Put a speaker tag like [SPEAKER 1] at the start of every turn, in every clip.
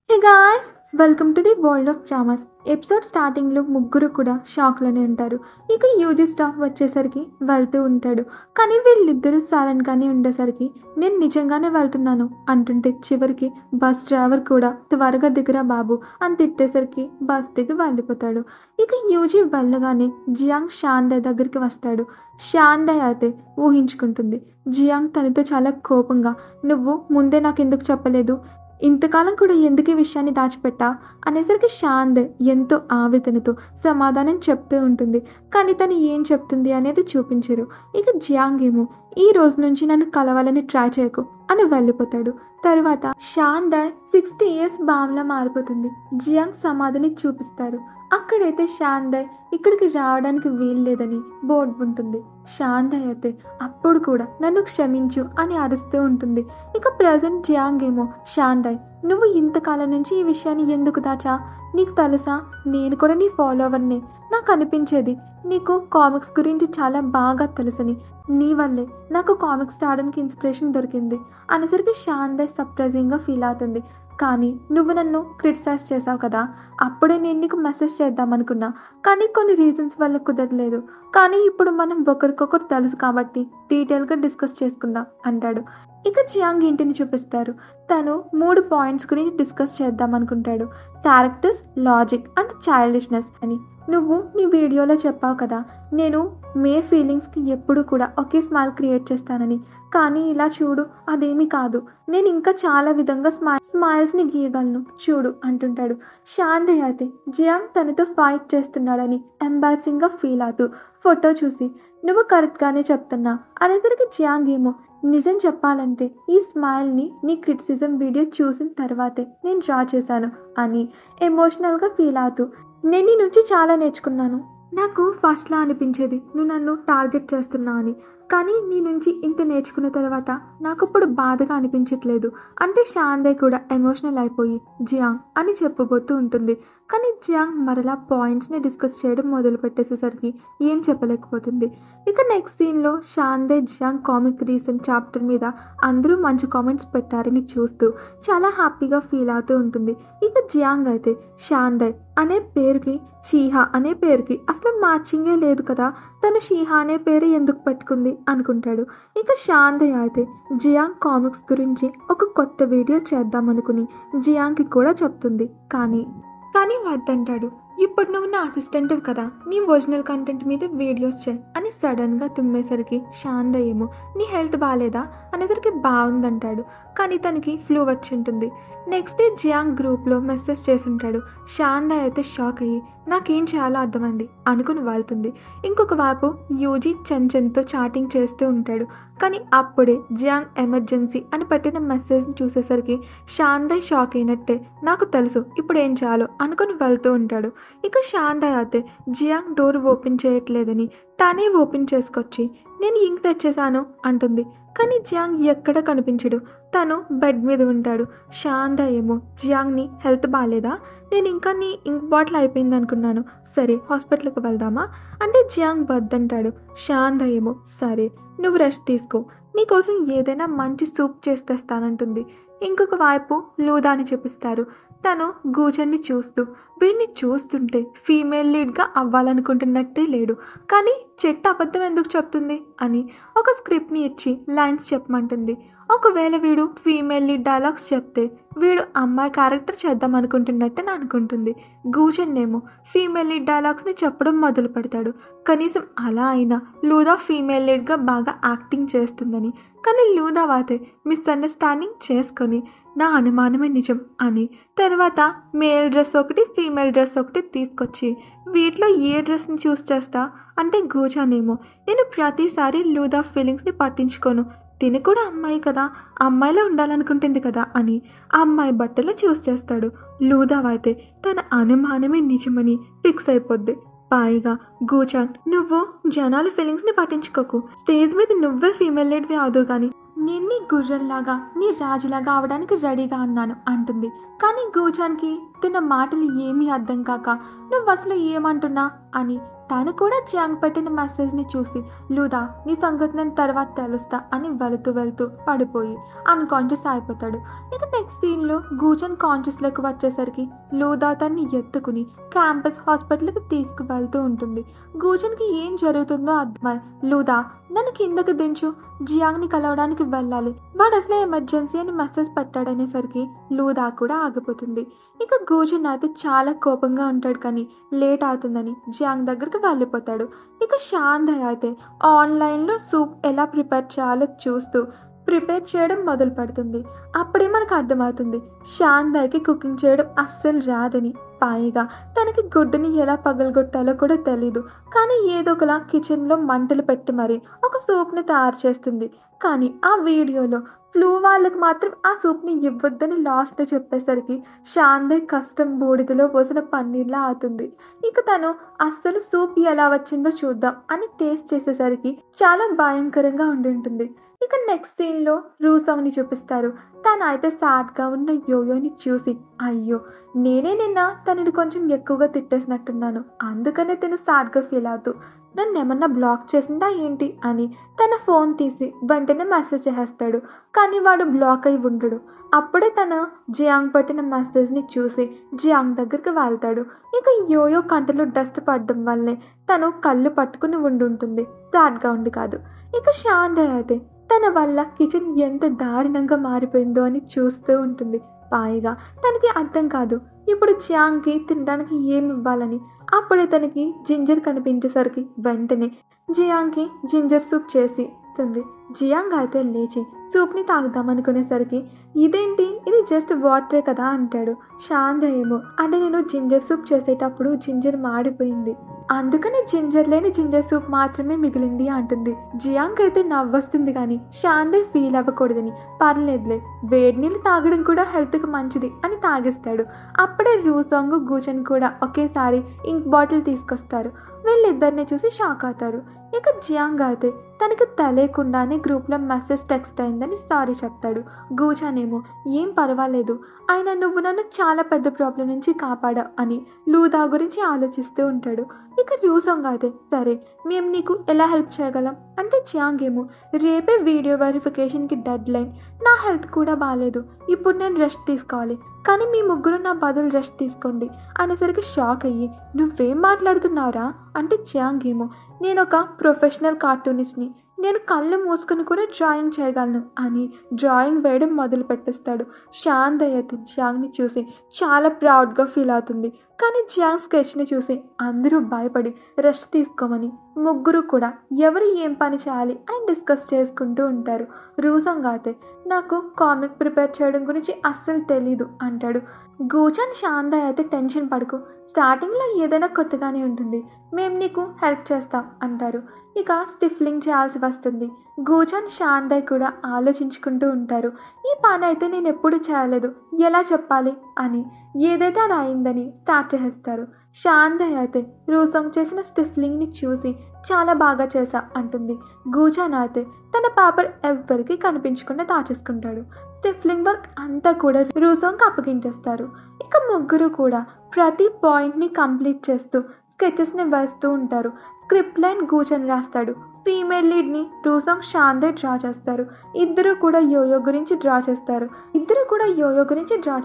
[SPEAKER 1] Hey guys, welcome to the world of dramas. Episode స్టార్టింగ్లో ముగ్గురు కూడా షాక్లోనే ఉంటారు. ఇక యూజీ స్టాఫ్ వచ్చేసరికి వెళ్తూ ఉంటాడు. కానీ వీళ్ళిద్దరూ సైలెంట్గానే ఉండేసరికి నేను నిజంగానే వెళ్తున్నాను అంటుంటే చివరికి బస్ డ్రైవర్ కూడా త్వరగా దిగురా బాబు అని తిట్టేసరికి బస్ దిగి వెళ్ళిపోతాడు. ఇక యూజీ వెళ్ళగానే జియాంగ్ షాందయ్ దగ్గరికి వస్తాడు. షాందయ్ అయితే ఊహించుకుంటుంది. జియాంగ్ తనతో చాలా కోపంగా, నువ్వు ముందే నాకు ఎందుకు చెప్పలేదు, ఇంతకాలం కూడా ఎందుకు ఈ విషయాన్ని దాచిపెట్టా అనేసరికి శాంద్ ఎంతో ఆవేదనతో సమాధానం చెప్తూ ఉంటుంది. కానీ తను ఏం చెప్తుంది అనేది చూపించరు. ఇక జియాంగ్ ఏమో, ఈ రోజు నుంచి నన్ను కలవాలని ట్రై చేయకు అని వెళ్ళిపోతాడు. తర్వాత శాందయ్ 60 years బామ్లా మారిపోతుంది. జియాంగ్ సమాధిని చూపిస్తారు. అక్కడైతే శాందయ్ ఇక్కడికి రావడానికి వీల్లేదని బోర్డు ఉంటుంది. శాందయ్ అయితే అప్పుడు కూడా నన్ను క్షమించు అని అరుస్తూ ఉంటుంది. ఇక ప్రజెంట్ జియాంగ్ ఏమో, శాందయ్ నువ్వు ఇంతకాలం నుంచి ఈ విషయాన్ని ఎందుకు దాచా, నీకు తెలుసా నేను కూడా నీ ఫాలోవర్నే, నాకు అనిపించేది నీకు కామిక్స్ గురించి చాలా బాగా తెలుసని, నీ వల్లే నాకు కామిక్స్ రాయడానికి ఇన్స్పిరేషన్ దొరికింది అనేసరికి శాందయ్ సర్ప్రైజింగ్గా ఫీల్ అవుతుంది. కానీ నువ్వు నన్ను క్రిటిసైజ్ చేసావు కదా, అప్పుడే నేను నీకు మెసేజ్ చేద్దాం అనుకున్నా, కానీ కొన్ని రీజన్స్ వల్ల కుదరలేదు. కానీ ఇప్పుడు మనం ఒకరికొకరు తెలుసు కాబట్టి డీటెయిల్గా డిస్కస్ చేసుకుందాం అంటాడు. ఇక జియాంగ్ ఇంటిని చూపిస్తారు. తను 3 పాయింట్స్ గురించి డిస్కస్ చేద్దాం అనుకుంటాడు. క్యారెక్టర్స్, లాజిక్ అండ్ చైల్డిష్నెస్ అని. నువ్వు నీ వీడియోలో చెప్పావు కదా, నేను మే ఫీలింగ్స్కి ఎప్పుడు కూడా ఒకే స్మైల్ క్రియేట్ చేస్తానని, కానీ ఇలా చూడు అదేమీ కాదు, నేను ఇంకా చాలా విధంగా స్మైల్స్ని గీయగలను చూడు అంటుంటాడు. శాందయ్ అయితే జియాంగ్ తనతో ఫైట్ చేస్తున్నాడని ఎంబారసింగ్గా ఫీల్ అవుతూ ఫోటో చూసి, నువ్వు కరెక్ట్గానే చెప్తున్నా అనేసరికి జియాంగ్ ఏమో, నిజం చెప్పాలంటే ఈ స్మైల్ని నీ క్రిటిసిజం వీడియో చూసిన తర్వాతే నేను డ్రా చేశాను అని ఎమోషనల్గా ఫీల్ అవుతూ, నేను నీ నుంచి చాలా నేర్చుకున్నాను. నాకు ఫస్ట్లా అనిపించేది నువ్వు నన్ను టార్గెట్ చేస్తున్నా అని, కానీ నీ నుంచి ఇంత నేర్చుకున్న తర్వాత నాకు ఇప్పుడు బాధగా అనిపించట్లేదు అంటే శాందయ్ కూడా ఎమోషనల్ అయిపోయి జియాంగ్ అని చెప్పబోతూ ఉంటుంది. కానీ జియాంగ్ మరలా పాయింట్స్ని డిస్కస్ చేయడం మొదలు పెట్టేసేసరికి ఏం చెప్పలేకపోతుంది. ఇక నెక్స్ట్ సీన్లో శాందయ్ జియాంగ్ కామిక్ రీసెంట్ చాప్టర్ మీద అందరూ మంచి కామెంట్స్ పెట్టారని చూస్తూ చాలా హ్యాపీగా ఫీల్ అవుతూ ఉంటుంది. ఇక జియాంగ్ అయితే శాందయ్ అనే పేరుకి షీహా అనే పేరుకి అసలు మ్యాచింగే లేదు కదా, తను షీహా అనే పేరు ఎందుకు పెట్టుకుంది అనుకుంటాడు. ఇక శాందయ్ అయితే జియాంగ్ కామిక్స్ గురించి ఒక కొత్త వీడియో చేద్దాం అనుకుని జియాంగ్కి కూడా చెప్తుంది. కానీ వద్దంటాడు. ఇప్పుడు నువ్వు నా అసిస్టెంట్ కదా, నీ ఒరిజినల్ కంటెంట్ మీద వీడియోస్ చేయి అని సడన్గా తుమ్మేసరికి శాందయ్ ఏమో, నీ హెల్త్ బాగాలేదా అనేసరికి బాగుందంటాడు. కానీ తనకి ఫ్లూ వచ్చి ఉంటుంది. నెక్స్ట్ డే జియాంగ్ గ్రూప్లో మెసేజ్ చేసుంటాడు. శాందయ్ అయితే షాక్ అయ్యి నాకేం చాలా అర్థమైంది అనుకుని వెళ్తుంది. ఇంకొక వైపు యూజీ చెన్తో చాటింగ్ చేస్తూ ఉంటాడు. కానీ అప్పుడే జియాంగ్ ఎమర్జెన్సీ అని పెట్టిన మెసేజ్ని చూసేసరికి శాందయ్ షాక్ అయినట్టే, నాకు తెలుసు ఇప్పుడు ఏం చేయాలో అనుకుని వెళ్తూ ఉంటాడు. ఇక శాందయ్ అయితే జియాంగ్ డోర్ ఓపెన్ చేయట్లేదని తానే ఓపెన్ చేసుకొచ్చి నేను ఇంక్ తెచ్చేసాను అంటుంది. కానీ జియాంగ్ ఎక్కడ కనిపించడు, తను బెడ్ మీద ఉంటాడు. శాందయ్ ఏమో, జియాంగ్ని హెల్త్ బాగాలేదా, నేను ఇంకా నీ ఇంక్ బాటిల్ అయిపోయింది అనుకున్నాను, సరే హాస్పిటల్కి వెళ్దామా అంటే జియాంగ్ వద్దంటాడు. శాందయ్ ఏమో, సరే నువ్వు రెస్ట్ తీసుకో, నీకోసం ఏదైనా మంచి సూప్ చేసి తెస్తానంటుంది. ఇంకొక వైపు లూదాని చూపిస్తారు. తను గూజన్ని చూస్తూ, వీడిని చూస్తుంటే ఫీమేల్ లీడ్గా అవ్వాలనుకుంటున్నట్టే లేడు, కానీ చెట్టు అబద్ధం ఎందుకు చెప్తుంది అని ఒక స్క్రిప్ట్ని ఇచ్చి లైన్స్ చెప్పమంటుంది. ఒకవేళ వీడు ఫీమేల్ లీడ్ డైలాగ్స్ చెప్తే వీడు అమ్మాయి క్యారెక్టర్ చేద్దాం అనుకుంటున్నట్టే అనుకుంటుంది. గూజన్ ఏమో ఫీమేల్ లీడ్ డైలాగ్స్ని చెప్పడం మొదలు పెడతాడు. కనీసం అలా అయినా లూదా ఫీమేల్ లీడ్గా బాగా యాక్టింగ్ చేస్తుందని, కానీ లూదా అయితే మిస్అండర్స్టాండింగ్ చేసుకొని నా అనుమానమే నిజం అని తర్వాత మేల్ డ్రెస్ ఒకటి ఫీమేల్ డ్రెస్ ఒకటి తీసుకొచ్చి వీటిలో ఏ డ్రెస్ని చూస్ చేస్తా అంటే గూజానేమో, నేను ప్రతిసారి లూదా ఫీలింగ్స్ని పట్టించుకోను, తిని కూడా అమ్మాయి కదా, అమ్మాయిలో ఉండాలనుకుంటుంది కదా అని ఆ అమ్మాయి బట్టలు చూస్ చేస్తాడు. లూదా అయితే తన అనుమానమే నిజమని ఫిక్స్ అయిపోద్ది. పైగా గూచాన్, నువ్వు జనాల ఫీలింగ్స్ని పట్టించుకోకు, స్టేజ్ మీద నువ్వే ఫీమేల్ లీడ్వి అవదు కానీ నేను నీ గుర్రంలాగా నీ రాజులాగా అవడానికి రెడీగా అన్నాను అంటుంది. కానీ గూజాన్కి తన మాటలు ఏమీ అర్థం కాక, నువ్వు అసలు ఏమంటున్నా అని తను కూడా జియాంగ్ పెట్టిన మెసేజ్ని చూసి లూదా నీ సంగతి నేను తర్వాత తెలుస్తా అని వెళ్తూ పడిపోయి అన్కాన్షియస్ అయిపోతాడు. ఇక నెక్స్ట్ సీన్లో గూజన్ కాన్షియస్లోకి వచ్చేసరికి లూదా తన్ని ఎత్తుకుని క్యాంపస్ హాస్పిటల్కి తీసుకువెళ్తూ ఉంటుంది. గూజన్కి ఏం జరుగుతుందో అర్థమై లూదా నన్ను కిందకి దించు, జియాంగ్ని కలవడానికి వెళ్ళాలి, వాడు అసలే ఎమర్జెన్సీ అని మెసేజ్ పెట్టాడనేసరికి లూదా కూడా ఆగిపోతుంది. ఇక గూజన్ అయితే చాలా కోపంగా ఉంటాడు, కానీ లేట్ అవుతుందని జియాంగ్ దగ్గరికి వెళ్ళిపోతాడు. ఇక శాందయ్ అయితే ఆన్లైన్లో సూప్ ఎలా ప్రిపేర్ చేయాలో చూస్తూ ప్రిపేర్ చేయడం మొదలు పెడుతుంది. అప్పుడే మనకు అర్థమవుతుంది శాందయ్కి కుకింగ్ చేయడం అస్సలు రాదని, పైగా తనకి గుడ్డుని ఎలా పగలగొట్టాలో కూడా తెలీదు. కానీ ఏదో ఒకలా కిచెన్లో మంటలు పెట్టి మరి ఒక సూప్ని తయారు చేస్తుంది. కానీ ఆ వీడియోలో ఫ్లూ వాళ్ళకి మాత్రం ఆ సూప్ని ఇవ్వద్దని లాస్ట్లో చెప్పేసరికి శాందయ్ కష్టం బూడిదలో పోసిన పన్నీర్లా అవుతుంది. ఇక తను అస్సలు సూప్ ఎలా వచ్చిందో చూద్దాం అని టేస్ట్ చేసేసరికి చాలా భయంకరంగా ఉండి ఉంటుంది. ఇక నెక్స్ట్ సీన్లో రూసాంగ్ని చూపిస్తారు. తను అయితే సాడ్గా ఉన్న యోయోని చూసి అయ్యో నేనే నిన్న తనని కొంచెం ఎక్కువగా తిట్టేసినట్టున్నాను, అందుకనే తను సాడ్గా ఫీల్ అవుతూ నన్ను ఏమన్నా బ్లాక్ చేసిందా ఏంటి అని తన ఫోన్ తీసి వెంటనే మెసేజ్ చేసేస్తాడు. కానీ వాడు బ్లాక్ అయి ఉండడు. అప్పుడే తన జియాంగ్ పెట్టిన మెసేజ్ని చూసి జియాంగ్ దగ్గరికి వెళ్తాడు. ఇక యోయో కంటిలో డస్ట్ పడడం వల్లే తను కళ్ళు పట్టుకుని ఉండుంటుంది, సాడ్గా ఉండి కాదు. ఇక శాందయ్ అయితే తన వల్ల కిచెన్ ఎంత దారుణంగా మారిపోయిందో అని చూస్తూ ఉంటుంది. పైగా తనకి అర్థం కాదు ఇప్పుడు జియాంగ్కి తినడానికి ఏమి ఇవ్వాలని. అప్పుడే తనకి జింజర్ కనిపించేసరికి వెంటనే జియాంగ్కి జింజర్ సూప్ చేసి ఇస్తుంది. జియాంగ్ అయితే లేచి సూప్ని తాగుదామనుకునేసరికి ఇదేంటి, ఇది జస్ట్ వాటరే కదా అంటాడు. శాందయ్ ఏమో అంటే నేను జింజర్ సూప్ చేసేటప్పుడు జింజర్ మాడిపోయింది, అందుకని జింజర్ లేని జింజర్ సూప్ మాత్రమే మిగిలింది అంటుంది. జియాంగ్ అయితే నవ్వొస్తుంది, కానీ శాందయ్ ఫీల్ అవ్వకూడదని పర్లేదులే వేడి నీళ్ళు తాగడం కూడా హెల్త్కి మంచిది అని తాగిస్తాడు. అప్పుడే రూసాంగ్ గూజన్ కూడా ఒకేసారి ఇంక్ బాటిల్ తీసుకొస్తారు. వీళ్ళిద్దరిని చూసి షాక్ అవుతారు. ఇక జియాంగ్ అయితే తనకి తెలియకుండానే గ్రూప్లో మెసేజ్ టెక్స్ట్ అయిందని సారీ చెప్తాడు. గూజన్ ఏమో ఏం పర్వాలేదు, అయినా నువ్వు నన్ను చాలా పెద్ద ప్రాబ్లం నుంచి కాపాడావు అని లూదా గురించి ఆలోచిస్తూ ఉంటాడు. ఇక రూసాంగ్ అయితే సరే మేము నీకు ఎలా హెల్ప్ చేయగలం అంటే జియాంగ్ ఏమో రేపే వీడియో వెరిఫికేషన్కి డెడ్ లైన్, నా హెల్త్ కూడా బాగాలేదు, ఇప్పుడు నేను రెస్ట్ తీసుకోవాలి, కానీ మీ ముగ్గురు నా బదులు రెస్ట్ తీసుకోండి అనేసరికి షాక్ అయ్యి నువ్వేం మాట్లాడుతున్నావురా అంటే జియాంగ్ ఏమో నేను ఒక ప్రొఫెషనల్ కార్టూనిస్ట్ని, నేను కళ్ళు మూసుకుని కూడా డ్రాయింగ్ చేయగలను అని డ్రాయింగ్ వేయడం మొదలు పెట్టేస్తాడు. శాందయ్ అయితే జియాంగ్ని చూసి చాలా ప్రౌడ్గా ఫీల్ అవుతుంది. కానీ జియాంగ్ స్కెచ్ని చూసి అందరూ భయపడి రెస్ట్ తీసుకోమని ముగ్గురు కూడా ఎవరు ఏం పని చేయాలి అని డిస్కస్ చేసుకుంటూ ఉంటారు. రూసాంగ్ అయితే నాకు కామిక్ ప్రిపేర్ చేయడం గురించి అస్సలు తెలీదు అంటాడు. గూజన్ శాందయ్ అయితే టెన్షన్ పడకు, స్టార్టింగ్లో ఏదైనా కొత్తగానే ఉంటుంది, మేము నీకు హెల్ప్ చేస్తాం అంటారు. ఇక స్టిఫ్లింగ్ చేయాల్సి వస్తుంది. గూజన్ శాందయ్ కూడా ఆలోచించుకుంటూ ఉంటారు. ఈ పని అయితే నేను ఎప్పుడు చేయలేదు, ఎలా చెప్పాలి అని ఏదైతే అది అయిందని స్టార్ట్ చేసేస్తారు. శాందయ్ అయితే రూసాంగ్ చేసిన స్టిఫ్లింగ్ని చూసి చాలా బాగా చేశా అంటుంది. గూజన్ అయితే తన పేపర్ ఎవరికి కనిపించకుండా దాచేసుకుంటాడు. స్టిఫ్లింగ్ వర్క్ అంతా కూడా రూసాంగ్కి అప్పగించేస్తారు. ఇక ముగ్గురు కూడా ప్రతి పాయింట్ని కంప్లీట్ చేస్తూ స్కెచెస్ని వేస్తూ ఉంటారు. స్క్రిప్ట్ లైన్ గూజన్ రాస్తాడు, ఫీమేల్ లీడ్ని రూసాంగ్ శాందయ్ డ్రా చేస్తారు. ఇద్దరు కూడా యోయో గురించి డ్రా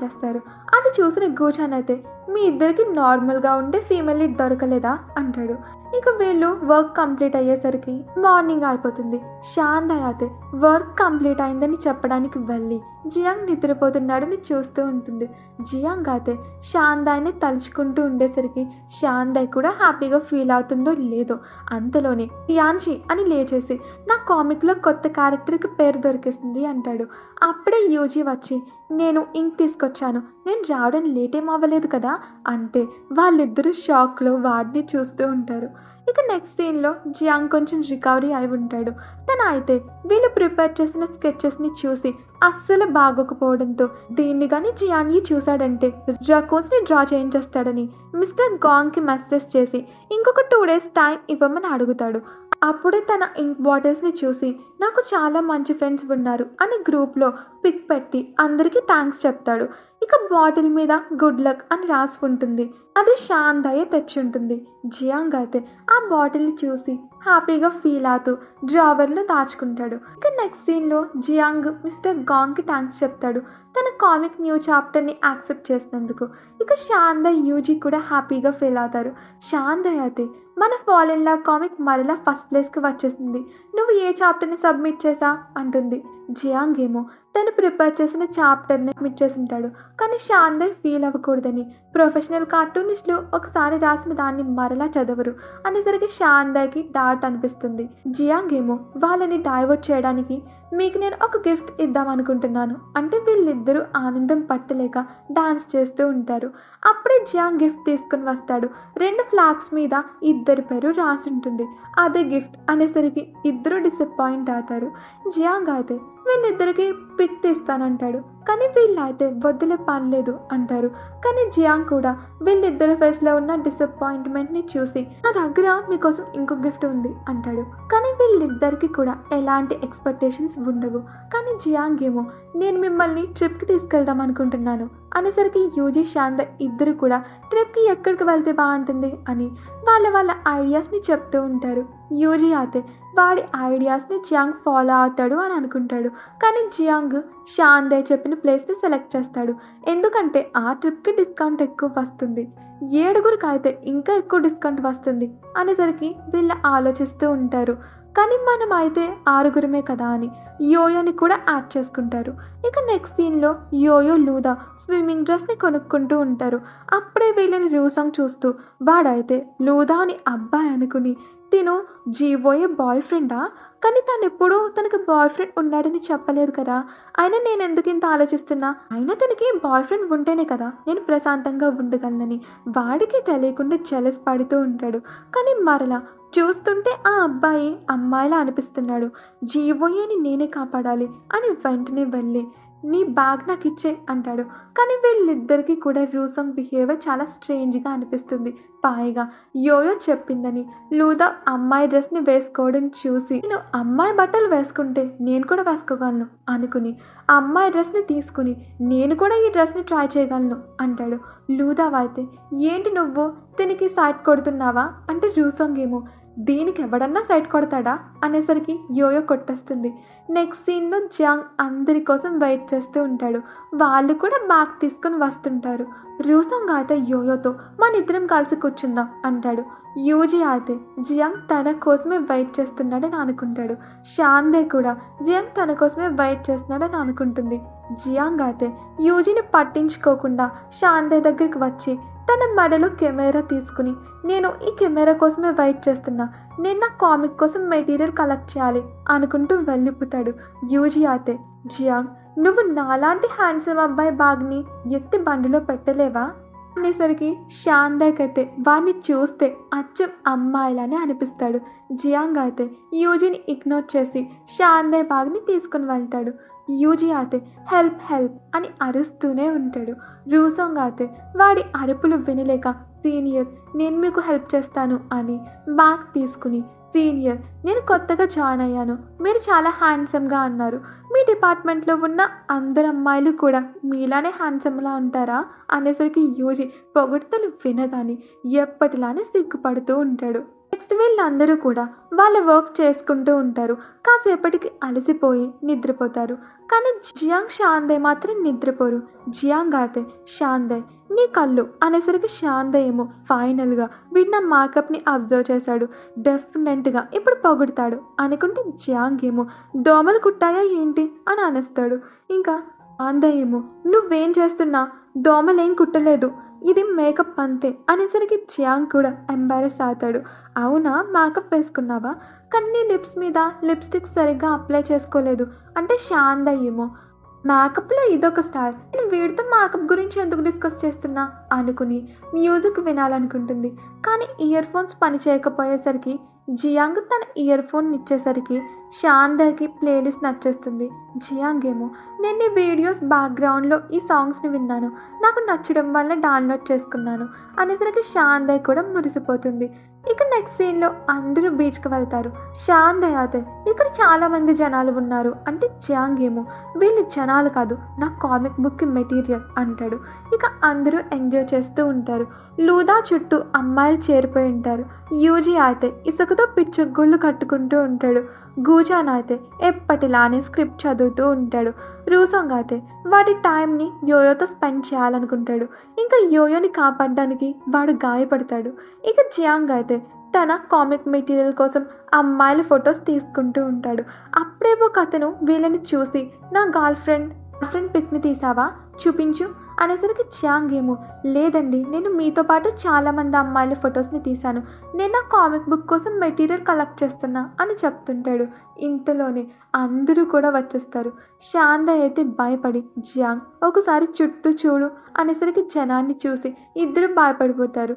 [SPEAKER 1] చేస్తారు. అది చూసిన గూజన్ అయితే మీ ఇద్దరికి నార్మల్గా ఉండే ఫీమేల్ లీడ్ దొరకలేదా అంటాడు. ఇక వీళ్ళు వర్క్ కంప్లీట్ అయ్యేసరికి మార్నింగ్ అయిపోతుంది. శాందయ్ అయితే వర్క్ కంప్లీట్ అయిందని చెప్పడానికి వెళ్ళి జియాంగ్ నిద్రపోతున్నాడని చూస్తూ ఉంటుంది. జియాంగ్ అయితే శాందయ్ని తలుచుకుంటూ ఉండేసరికి శాందయ్ కూడా హ్యాపీగా ఫీల్ అవుతుందో లేదో అంతలోనే యాన్షి అని లేచేసి నా కామిక్లో కొత్త క్యారెక్టర్కి పేరు దొరికేసింది అంటాడు. అప్పుడే యూజీ వచ్చి నేను ఇంక్ తీసుకొచ్చాను, నేను రావడం లేట్ ఏం అవ్వలేదు కదా అంటే వాళ్ళిద్దరూ షాక్లో వాడిని చూస్తూ ఉంటారు. ఇక నెక్స్ట్ సీన్లో జియాంగ్ కొంచెం రికవరీ అయి ఉంటాడు. తను అయితే వీళ్ళు ప్రిపేర్ చేసిన స్కెచెస్ని చూసి అస్సలు బాగోకపోవడంతో దీన్ని కానీ జియాన్యి చూశాడంటే రకోన్స్ని డ్రా చేయించేస్తాడని మిస్టర్ గాంగ్కి మెసేజ్ చేసి ఇంకొక 2 days టైం ఇవ్వమని అడుగుతాడు. అప్పుడే తన ఇంక్ బాటిల్స్ని చూసి నాకు చాలా మంచి ఫ్రెండ్స్ ఉన్నారు అని గ్రూప్లో పిక్ పెట్టి అందరికీ థ్యాంక్స్ చెప్తాడు. ఇక బాటిల్ మీద గుడ్ లక్ అని రాసి ఉంటుంది. అది శాంతయ్య తెచ్చి ఉంటుంది. జియాంగ్ అయితే ఆ బాటిల్ని చూసి హ్యాపీగా ఫీల్ అవుతూ డ్రావర్లో దాచుకుంటాడు. ఇక నెక్స్ట్ సీన్లో జియాంగ్ మిస్టర్ గాంగ్కి థ్యాంక్స్ చెప్తాడు తన కామిక్ న్యూ చాప్టర్ని యాక్సెప్ట్ చేసినందుకు. ఇక శాంతయ్య యూజీ కూడా హ్యాపీగా ఫీల్ అవుతారు. శాంతయ్య అయితే మన ఫాల్ ఇన్ లవ్ కామిక్ మరలా ఫస్ట్ ప్లేస్కి వచ్చేసింది, నువ్వు ఏ చాప్టర్ని సబ్మిట్ చేసా అంటుంది. జియాంగ్ ఏమో తను ప్రిపేర్ చేసిన చాప్టర్ని సబ్మిట్ చేసి ఉంటాడు. కానీ శాంతయ్య ఫీల్ అవ్వకూడదని ప్రొఫెషనల్ కార్టూనిస్టులు ఒకసారి రాసిన దాన్ని మరలా చదవరు అనేసరికి శాంతయ్యకి డాట్ అనిపిస్తుంది. జియాంగ్ ఏమో వాళ్ళని డైవర్ట్ చేయడానికి మీకు నేను ఒక గిఫ్ట్ ఇద్దాం అనుకుంటున్నాను అంటే వీళ్ళిద్దరూ ఆనందం పట్టలేక డాన్స్ చేస్తూ ఉంటారు. అప్పుడే జియాంగ్ గిఫ్ట్ తీసుకుని వస్తాడు. 2 ఫ్లాగ్స్ మీద ఇద్దరి పేరు రాసి ఉంటుంది. అదే గిఫ్ట్ అనేసరికి ఇద్దరు డిసప్పాయింట్ అవుతారు. జియాంగ్ అయితే వీళ్ళిద్దరికి పిక్ తీస్తానంటాడు. కానీ వీళ్ళైతే వద్దులే పనిలేదు అంటారు. కానీ జియాంగ్ కూడా వీళ్ళిద్దరి ఫేస్లో ఉన్న డిసప్పాయింట్మెంట్ని చూసి నా దగ్గర మీకోసం ఇంకో గిఫ్ట్ ఉంది అంటాడు. కానీ వీళ్ళిద్దరికి కూడా ఎలాంటి ఎక్స్పెక్టేషన్స్ ఉండవు. కానీ జియాంగ్ ఏమో నేను మిమ్మల్ని ట్రిప్కి తీసుకెళ్దాం అనుకుంటున్నాను అనేసరికి యూజీ శాంత ఇద్దరు కూడా ట్రిప్కి ఎక్కడికి వెళ్తే బాగుంటుంది అని వాళ్ళ ఐడియాస్ని చెప్తూ ఉంటారు. యూజీ అయితే వాడి ఐడియాస్ని జియాంగ్ ఫాలో అవుతాడు అని అనుకుంటాడు. కానీ జియాంగ్ శాంతయ్య చెప్పిన ప్లేస్ని సెలెక్ట్ చేస్తాడు. ఎందుకంటే ఆ ట్రిప్కి డిస్కౌంట్ ఎక్కువ వస్తుంది, 7గురికి అయితే ఇంకా ఎక్కువ డిస్కౌంట్ వస్తుంది అనేసరికి వీళ్ళు ఆలోచిస్తూ ఉంటారు. కానీ మనం అయితే 6గురమే కదా అని యోయోని కూడా యాడ్ చేసుకుంటారు. ఇక నెక్స్ట్ సీన్లో యోయో లూదా స్విమ్మింగ్ డ్రెస్ని కొనుక్కుంటూ ఉంటారు. అప్పుడే వీళ్ళని రూసాంగ్ చూస్తూ వాడైతే లూదా అని అబ్బాయి అనుకుని తిను జీవోయే బాయ్ ఫ్రెండా, కానీ తను ఎప్పుడూ తనకి బాయ్ ఫ్రెండ్ ఉన్నాడని చెప్పలేదు కదా, అయినా నేను ఎందుకు ఇంత ఆలోచిస్తున్నా, అయినా తనకి బాయ్ ఫ్రెండ్ ఉంటేనే కదా నేను ప్రశాంతంగా ఉండగలనని వాడికి తెలియకుండా జెలస్ పడుతూ ఉంటాడు. కానీ మరలా చూస్తుంటే ఆ అబ్బాయి అమ్మాయిలా అనిపిస్తున్నాడు. జీవోయేని నేనే కాపాడాలి అని వెంటనే వెళ్ళి నీ బ్యాగ్ నాకు ఇచ్చే అంటాడు. కానీ వీళ్ళిద్దరికీ కూడా రూసాంగ్ బిహేవియర్ చాలా స్ట్రేంజ్గా అనిపిస్తుంది. పైగా యోయో చెప్పిందని లూదా అమ్మాయి డ్రెస్ని వేసుకోవడం చూసి నేను అమ్మాయి బట్టలు వేసుకుంటే నేను కూడా వేసుకోగలను అనుకుని అమ్మాయి డ్రెస్ని తీసుకుని నేను కూడా ఈ డ్రెస్ని ట్రై చేయగలను అంటాడు. లూదా అయితే ఏంటి నువ్వు దీనికి సైడ్ కొడుతున్నావా అంటే రూసాంగ్ ఏమో దీనికి ఎవడన్నా సైడ్ కొడతాడా అనేసరికి యోయో కొట్టేస్తుంది. నెక్స్ట్ సీన్లో జియాంగ్ అందరి కోసం వెయిట్ చేస్తూ ఉంటాడు. వాళ్ళు కూడా బ్యాగ్ తీసుకొని వస్తుంటారు. రూసాంగ్ అయితే యోయోతో మన ఇద్దరం కలిసి కూర్చుందాం అంటాడు. యూజీ అయితే జియాంగ్ తన కోసమే వెయిట్ చేస్తున్నాడని అనుకుంటాడు. శాందే కూడా జియాంగ్ తన కోసమే వెయిట్ చేస్తున్నాడని అనుకుంటుంది. జియాంగ్ అయితే యూజీని పట్టించుకోకుండా శాందే దగ్గరికి వచ్చి తన మెడలో కెమెరా తీసుకుని నేను ఈ కెమెరా కోసమే వెయిట్ చేస్తున్నా, నేను నా కామిక్ కోసం మెటీరియల్ కలెక్ట్ చేయాలి అనుకుంటూ వెళ్ళిపోతాడు. యూజీ అయితే జియాంగ్ నువ్వు నాలాంటి హ్యాండ్సమ్ అబ్బాయి బ్యాగ్ని ఎత్తి బండిలో పెట్టలేవా అనేసరికి శాందాకైతే వాడిని చూస్తే అచ్చం అమ్మాయిలానే అనిపిస్తాడు. జియాంగ్ అయితే యూజీని ఇగ్నోర్ చేసి శాందే బ్యాగ్ని తీసుకుని వెళ్తాడు. యూజీ అయితే హెల్ప్ హెల్ప్ అని అరుస్తూనే ఉంటాడు. రూసాంగ్ అయితే వాడి అరుపులు వినలేక సీనియర్ నేను మీకు హెల్ప్ చేస్తాను అని బ్యాగ్ తీసుకుని సీనియర్ నేను కొత్తగా జాయిన్ అయ్యాను, మీరు చాలా హ్యాండ్సమ్గా అన్నారు, మీ డిపార్ట్మెంట్లో ఉన్న అందరు అమ్మాయిలు కూడా మీలానే హ్యాండ్సమ్లా ఉంటారా అనేసరికి యూజీ పొగడ్తలు వినగానే ఎప్పటిలానే సిగ్గుపడుతూ ఉంటాడు. నెక్స్ట్ వీళ్ళందరూ కూడా వాళ్ళ వర్క్ చేసుకుంటూ ఉంటారు. కాసేపటికి అలసిపోయి నిద్రపోతారు. కానీ జియాంగ్ శాందే మాత్రం నిద్రపోరు. జియాంగ్ అయితే శాందే నీ కళ్ళు అనేసరికి శాందే ఏమో ఫైనల్గా వీడిన మేకప్ని అబ్జర్వ్ చేశాడు, డెఫినెట్గా ఇప్పుడు పొగుడతాడు అనుకుంటే జియాంగ్ ఏమో దోమలు కుట్టాయా ఏంటి అని అనేస్తాడు. ఇంకా శాందే ఏమో నువ్వేం చేస్తున్నా, దోమలేం కుట్టలేదు, ఇది మేకప్ అంతే అనేసరికి జియాంగ్ కూడా ఎంబారెస్ అవుతాడు. అవునా మేకప్ వేసుకున్నావా, కానీ నీ లిప్స్ మీద లిప్స్టిక్ సరిగ్గా అప్లై చేసుకోలేదు అంటే శాంద ఏమో మేకప్లో ఇదొక స్టార్, నేను వీడితో మేకప్ గురించి ఎందుకు డిస్కస్ చేస్తున్నా అనుకుని మ్యూజిక్ వినాలనుకుంటుంది. కానీ ఇయర్ ఫోన్స్ పని చేయకపోయేసరికి జియాంగ్ తన ఇయర్ ఫోన్ ఇచ్చేసరికి శాంతకి ప్లేలిస్ట్ నచ్చేస్తుంది. జియాంగ్ ఏమో నేను ఈ వీడియోస్ బ్యాక్గ్రౌండ్లో ఈ సాంగ్స్ని విన్నాను, నాకు నచ్చడం వల్ల డౌన్లోడ్ చేసుకున్నాను అనేసరికి శాంతయ్య కూడా మురిసిపోతుంది. ఇక నెక్స్ట్ సీన్లో అందరూ బీచ్కి వెళ్తారు. శాంతయ్య అయితే ఇక్కడ చాలా మంది జనాలు ఉన్నారు అంటే జియాంగ్ ఏమో వీళ్ళు జనాలు కాదు, నా కామిక్ బుక్ మెటీరియల్ అంటాడు. ఇక అందరూ ఎంజాయ్ చేస్తూ ఉంటారు. లూదా చుట్టూ అమ్మాయిలు చేరిపోయి ఉంటారు. యూజీ అయితే ఇసుకతో పిచ్చుగుళ్ళు కట్టుకుంటూ ఉంటాడు. గూజాన్ అయితే ఎప్పటిలానే స్క్రిప్ట్ చదువుతూ ఉంటాడు. రూసాంగ్ అయితే వాడి టైంని యోయోతో స్పెండ్ చేయాలనుకుంటాడు. ఇంకా యోయోని కాపాడడానికి వాడు గాయపడతాడు. ఇక జియాంగ్ అయితే తన కామిక్ మెటీరియల్ కోసం అమ్మాయిల ఫొటోస్ తీసుకుంటూ ఉంటాడు. అప్పుడే ఒక అతను వీళ్ళని చూసి నా గర్ల్ ఫ్రెండ్ పిక్ని తీసావా చూపించు అనేసరికి జియాంగ్ ఏమో లేదండి, నేను మీతో పాటు చాలామంది అమ్మాయిల ఫొటోస్ని తీశాను, నేను నా కామిక్ బుక్ కోసం మెటీరియల్ కలెక్ట్ చేస్తున్నా అని చెప్తుంటాడు. ఇంతలోనే అందరూ కూడా వచ్చేస్తారు. శాంతయ్య అయితే భయపడి జియాంగ్ ఒకసారి చుట్టూ చూడు అనేసరికి జనాన్ని చూసి ఇద్దరు భయపడిపోతారు.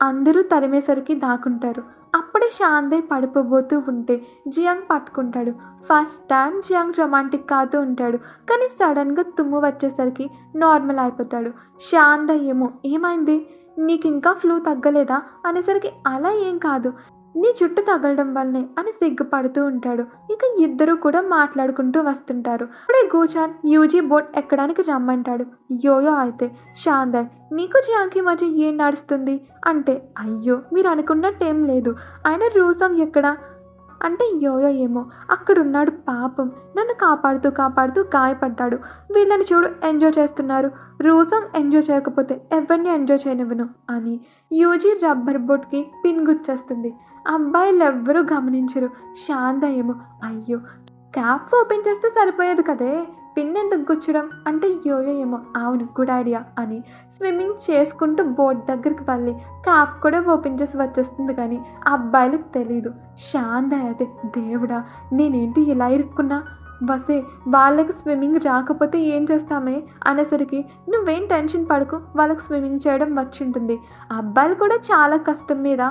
[SPEAKER 1] అందరూ తరిమేసరికి దాక్కుంటారు. అప్పుడే శాంతయ్య పడిపోబోతూ ఉంటే జియాంగ్ పట్టుకుంటాడు. ఫస్ట్ టైం జియాంగ్ రొమాంటిక్ కాదు ఉంటాడు, కానీ సడన్గా తుమ్ము వచ్చేసరికి నార్మల్ అయిపోతాడు. శాంతయ్య ఏమో ఏమైంది, నీకు ఇంకా ఫ్లూ తగ్గలేదా అనేసరికి అలా ఏం కాదు, నీ చుట్టూ తగలడం వల్లనే అని సిగ్గుపడుతూ ఉంటాడు. ఇక ఇద్దరు కూడా మాట్లాడుకుంటూ వస్తుంటారు. అప్పుడే గూచాన్ యూజీ బోట్ ఎక్కడానికి రమ్మంటాడు. యోయో అయితే శాంతయ్య నీకు జియాంగ్కి మధ్య ఏం నడుస్తుంది అంటే అయ్యో మీరు అనుకున్నట్టేం లేదు, ఆయన రూసాంగ్ ఎక్కడా అంటే యోయో ఏమో అక్కడున్నాడు పాపం, నన్ను కాపాడుతూ గాయపడ్డాడు, వీళ్ళని చూడు ఎంజాయ్ చేస్తున్నారు, రూసాంగ్ ఎంజాయ్ చేయకపోతే ఎవరిని ఎంజాయ్ చేయనివ్వను అని యూజీ రబ్బర్ బోట్కి పిన్ గుచ్చేస్తుంది. అబ్బాయిలు ఎవ్వరూ గమనించరు. శాంతయ్య ఏమో అయ్యో క్యాప్ ఓపెన్ చేస్తే సరిపోయేది కదే, పిన్ ఎందుకు గుచ్చడం అంటే యోయో ఏమో అవును గుడ్ ఐడియా అని స్విమ్మింగ్ చేసుకుంటూ బోట్ దగ్గరికి వెళ్ళి క్యాప్ కూడా ఓపెన్ చేసి వచ్చేస్తుంది. కానీ అబ్బాయిలకు తెలీదు. శాంతయ్య అయితే దేవుడా నేనేంటి ఇలా ఇరుక్కున్నా, బసే వాళ్ళకి స్విమ్మింగ్ రాకపోతే ఏం చేస్తామే అనేసరికి నువ్వేం టెన్షన్ పడకు, వాళ్ళకి స్విమ్మింగ్ చేయడం వచ్చి ఉంటుంది, అబ్బాయిలు కూడా చాలా కష్టం మీద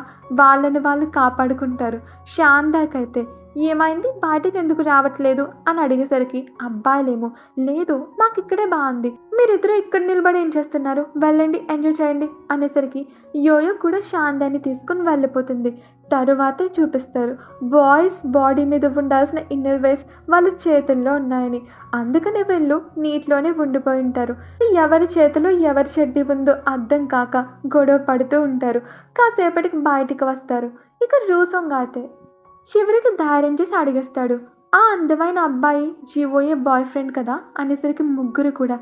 [SPEAKER 1] వాళ్ళని వాళ్ళు కాపాడుకుంటారు. శాంతయ్యకైతే ఏమైంది బయటకు ఎందుకు రావట్లేదు అని అడిగేసరికి అబ్బాయిలేమో లేదు మాకు ఇక్కడే బాగుంది, మీరిద్దరూ ఇక్కడ నిలబడి ఏం చేస్తున్నారు, వెళ్ళండి ఎంజాయ్ చేయండి అనేసరికి యోయో కూడా శాంతయ్యని తీసుకుని వెళ్ళిపోతుంది. తరువాతే చూపిస్తారు బాయ్స్ బాడీ మీద ఉండాల్సిన ఇన్నర్ వేర్స్ వాళ్ళ చేతుల్లో ఉన్నాయని, అందుకనే వీళ్ళు నీటిలోనే ఉండిపోయి ఉంటారు. ఎవరి చేతిలో ఎవరి చెడ్డీ ఉందో అర్థం కాక గొడవ పడుతూ ఉంటారు. కాసేపటికి బయటికి వస్తారు. ఇక రూసాంగ్ అయితే చివరికి ధైర్యం చేసి అడిగేస్తాడు, ఆ అందమైన అబ్బాయి జీవోయే బాయ్ ఫ్రెండ్ కదా అనేసరికి ముగ్గురు కూడా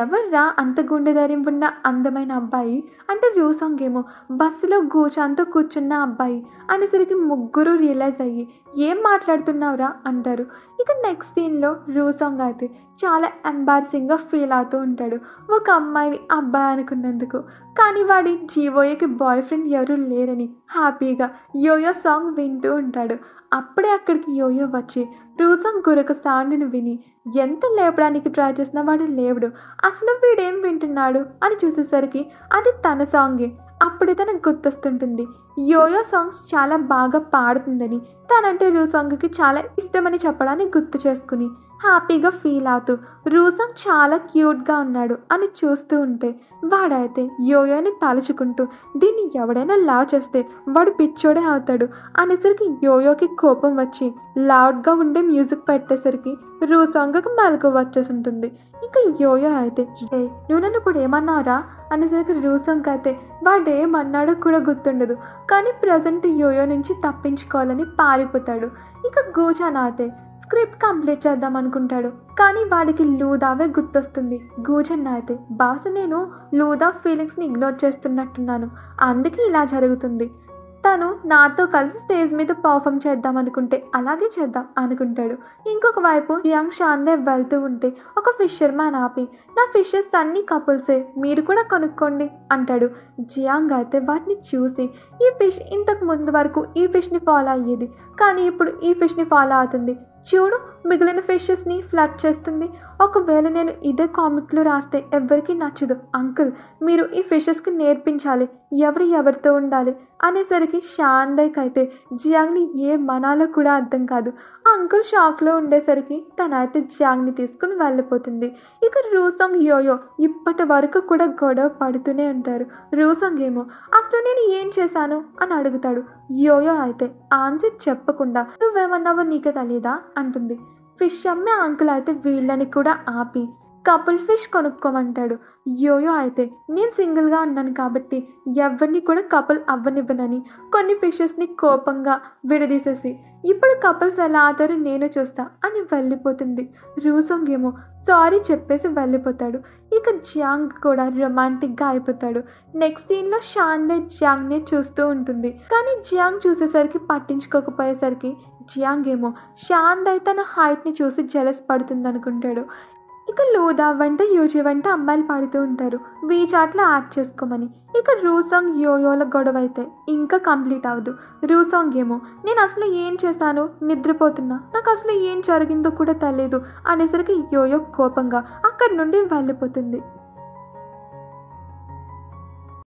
[SPEAKER 1] ఎవర్రా అంత గుండె ధైర్యం ఉన్న అందమైన అబ్బాయి అంటే రూసాంగ్ ఏమో బస్సులో గూచాన్తో కూర్చున్న అబ్బాయి అనేసరికి ముగ్గురు రియలైజ్ అయ్యి ఏం మాట్లాడుతున్నావురా అంటారు. ఇక నెక్స్ట్ సీన్లో రూసాంగ్ అయితే చాలా ఎంబారసింగ్గా ఫీల్ అవుతూ ఉంటాడు ఒక అమ్మాయిని అబ్బాయి అనుకున్నందుకు. కానీ వాడి జీవోయేకి బాయ్ ఫ్రెండ్ ఎవరు లేరని హ్యాపీగా యోయో సాంగ్ వింటూ ఉంటాడు. అప్పుడే అక్కడికి యోయో వచ్చి రూసాంగ్ గురక సౌండ్ని విని ఎంత లేపడానికి ట్రై చేసినా వాడు లేవడు, అసలు వీడేం వింటున్నాడు అని చూసేసరికి అది తన సాంగే. అప్పుడే తనకు గుర్తొస్తుంటుంది యోయో సాంగ్స్ చాలా బాగా పాడుతుందని, తనంటే రూసాంగ్కి చాలా ఇష్టమని చెప్పడానికి గుర్తు చేసుకుని హ్యాపీగా ఫీల్ అవుతూ రూసాంగ్ చాలా క్యూట్గా ఉన్నాడు అని చూస్తూ ఉంటే వాడైతే యోయోని తలుచుకుంటూ దీన్ని ఎవడైనా లవ్ చేస్తే వాడు పిచ్చోడే అవుతాడు అనేసరికి యోయోకి కోపం వచ్చి లౌడ్గా ఉండే మ్యూజిక్ పెట్టేసరికి రూసాంగ్కి మెలకు వచ్చేసి ఉంటుంది. ఇంకా యోయో అయితే నువ్వు నన్ను ఇప్పుడు ఏమన్నారా అనేసరికి రూసాంగ్ అయితే వాడేమన్నాడో కూడా గుర్తుండదు, కానీ ప్రజెంట్ యోయో నుంచి తప్పించుకోవాలని పారిపోతాడు. ఇక గూచాన్ అయితే స్క్రిప్ట్ కంప్లీట్ చేద్దాం అనుకుంటాడు, కానీ వాడికి లూదావే గుర్తొస్తుంది. గూజన్ అయితే బాస్ నేను లూదా ఫీలింగ్స్ని ఇగ్నోర్ చేస్తున్నట్టున్నాను, అందుకే ఇలా జరుగుతుంది, తను నాతో కలిసి స్టేజ్ మీద పర్ఫామ్ చేద్దాం అనుకుంటే అలాగే చేద్దాం అనుకుంటాడు. ఇంకొక వైపు జియాంగ్ శాంతయ్య వెళ్తూ ఉంటే ఒక ఫిషర్ మ్యాన్ ఆపి నా ఫిషెస్ అన్నీ కపుల్సే మీరు కూడా కొనుక్కోండి అంటాడు. జియాంగ్ అయితే వాటిని చూసి ఈ ఫిష్ ఇంతకు ముందు వరకు ఈ ఫిష్ని ఫాలో అయ్యేది, కానీ ఇప్పుడు ఈ ఫిష్ని ఫాలో అవుతుంది, చూడు, మిగిలిన ఫిషెస్ని ఫ్లడ్ చేస్తుంది. ఒకవేళ నేను ఇదే కామిక్లో రాస్తే ఎవ్వరికీ నచ్చదు. అంకుల్, మీరు ఈ ఫిషెస్కి నేర్పించాలి ఎవరితో ఉండాలి అనేసరికి షాందయ్కి అయితే జియాంగ్ని ఏ మనాలో కూడా అర్థం కాదు. అంకుల్ షాక్లో ఉండేసరికి తనైతే జియాంగ్ని తీసుకుని వెళ్ళిపోతుంది. ఇక రూసాంగ్ యోయో ఇప్పటి వరకు కూడా గొడవ పడుతూనే ఉంటారు. రూసాంగ్ ఏమో అసలు నేను ఏం చేశాను అని అడుగుతాడు. యోయో అయితే ఆన్సర్ చెప్పకుండా నువ్వేమన్నావో నీకే తెలియదా అంటుంది. ఫిష్ అమ్మే అంకుల్ అయితే వీళ్ళని కూడా ఆపి కపుల్ ఫిష్ కొనుక్కోమంటాడు. యోయో అయితే నేను సింగిల్గా ఉన్నాను కాబట్టి ఎవరిని కూడా కపుల్ అవ్వనివ్వనని కొన్ని ఫిషెస్ని కోపంగా విడదీసేసి ఇప్పుడు కపుల్స్ ఎలా ఆతారో నేను చూస్తా అని వెళ్ళిపోతుంది. రూసాంగ్ ఏమో సారీ చెప్పేసి వెళ్ళిపోతాడు. ఇక జియాంగ్ కూడా రొమాంటిక్గా అయిపోతాడు. నెక్స్ట్ సీన్లో షాందే జియాంగ్నే చూస్తూ ఉంటుంది. కానీ జియాంగ్ చూసేసరికి పట్టించుకోకపోయేసరికి జియాంగ్ ఏమో షాందే తన హైట్ని చూసి జెలస్ పడుతుంది అనుకుంటాడు. ఇక లూదా వెంట యూజీ వెంట అమ్మాయిలు పాడుతూ ఉంటారు వీచాట్లో యాడ్ చేసుకోమని. ఇక రూసాంగ్ యోయోల గొడవ అయితే ఇంకా కంప్లీట్ అవ్వదు. రూసాంగ్ ఏమో నేను అసలు ఏం చేశాను, నిద్రపోతున్నా, నాకు అసలు ఏం జరిగిందో కూడా తెలియదు అనేసరికి యోయో కోపంగా అక్కడి నుండి వెళ్ళిపోతుంది.